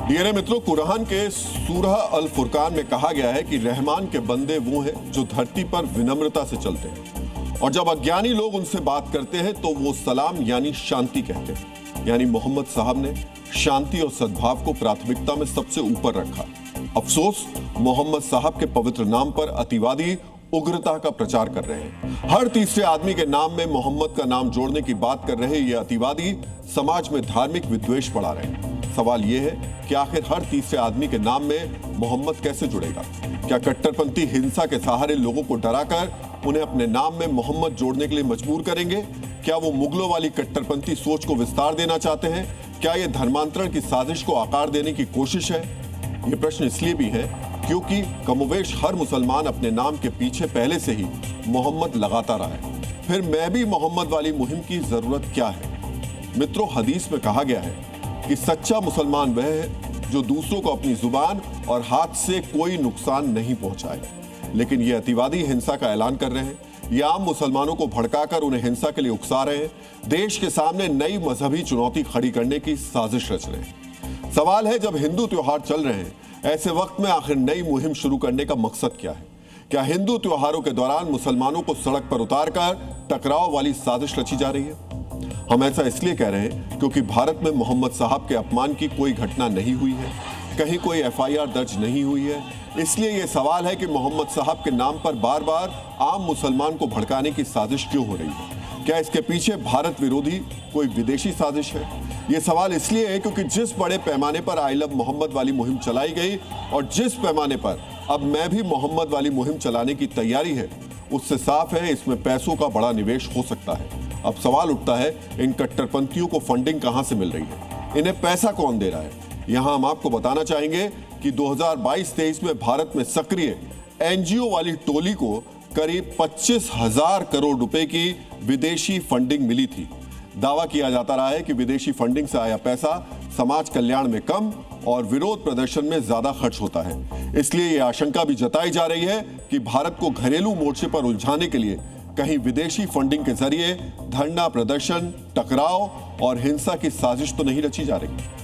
DNA मित्रों, कुरान के सूरह अल फुरकान में कहा गया है कि रहमान के बंदे वो हैं जो धरती पर विनम्रता से चलते हैं और जब अज्ञानी लोग उनसे बात करते हैं तो वो सलाम यानी शांति कहते हैं। यानी मोहम्मद साहब ने शांति और सद्भाव को प्राथमिकता में सबसे ऊपर रखा। अफसोस, मोहम्मद साहब के पवित्र नाम पर अतिवादी उग्रता का प्रचार कर रहे हैं। हर तीसरे आदमी के नाम में मोहम्मद का नाम जोड़ने की बात कर रहे ये अतिवादी समाज में धार्मिक विद्वेष बढ़ा रहे हैं। सवाल यह है कि आखिर हर तीसरे आदमी के नाम में मोहम्मद कैसे जुड़ेगा? क्या कट्टरपंथी हिंसा के सहारे लोगों को डराकर उन्हें अपने नाम में मोहम्मद जोड़ने के लिए मजबूर करेंगे? क्या वो मुगलों वाली कट्टरपंथी सोच को विस्तार देना चाहते हैं? क्या ये धर्मांतरण की साजिश को आकार देने की कोशिश है? ये प्रश्न इसलिए भी है क्योंकि कमोवेश हर मुसलमान अपने नाम के पीछे पहले से ही मोहम्मद लगाता रहा है। फिर मैं भी मोहम्मद वाली मुहिम की जरूरत क्या है? मित्रों, हदीस में कहा गया है कि सच्चा मुसलमान वह है जो दूसरों को अपनी जुबान और हाथ से कोई नुकसान नहीं पहुंचाए। लेकिन ये अतिवादी हिंसा का ऐलान कर रहे हैं। ये आम मुसलमानों को भड़काकर उन्हें हिंसा के लिए उकसा रहे हैं। देश के सामने नई मजहबी चुनौती खड़ी करने की साजिश रच रहे हैं। सवाल है, जब हिंदू त्योहार चल रहे हैं, ऐसे वक्त में आखिर नई मुहिम शुरू करने का मकसद क्या है? क्या हिंदू त्योहारों के दौरान मुसलमानों को सड़क पर उतारकर टकराव वाली साजिश रची जा रही है? हम ऐसा इसलिए कह रहे हैं क्योंकि भारत में मोहम्मद साहब के अपमान की कोई घटना नहीं हुई है, कहीं कोई एफआईआर दर्ज नहीं हुई है। इसलिए यह सवाल है कि मोहम्मद साहब के नाम पर बार बार आम मुसलमान को भड़काने की साजिश क्यों हो रही है? क्या इसके पीछे भारत विरोधी कोई विदेशी साजिश है? ये सवाल इसलिए है क्योंकि जिस बड़े पैमाने पर आई लव मोहम्मद वाली मुहिम चलाई गई और जिस पैमाने पर अब मैं भी मोहम्मद वाली मुहिम चलाने की तैयारी है, उससे साफ है इसमें पैसों का बड़ा निवेश हो सकता है। अब सवाल उठता है, इन कट्टरपंथियों को फंडिंग कहां से मिल रही है? इन्हें पैसा कौन दे रहा है? यहां हम आपको बताना चाहेंगे कि 2022-23 में भारत में सक्रिय एनजीओ वाली टोली को करीब 25,000 करोड़ रुपए की विदेशी फंडिंग मिली थी। दावा किया जाता रहा है कि विदेशी फंडिंग से आया पैसा समाज कल्याण में कम और विरोध प्रदर्शन में ज्यादा खर्च होता है। इसलिए यह आशंका भी जताई जा रही है कि भारत को घरेलू मोर्चे पर उलझाने के लिए कहीं विदेशी फंडिंग के जरिए धरना प्रदर्शन, टकराव और हिंसा की साजिश तो नहीं रची जा रही।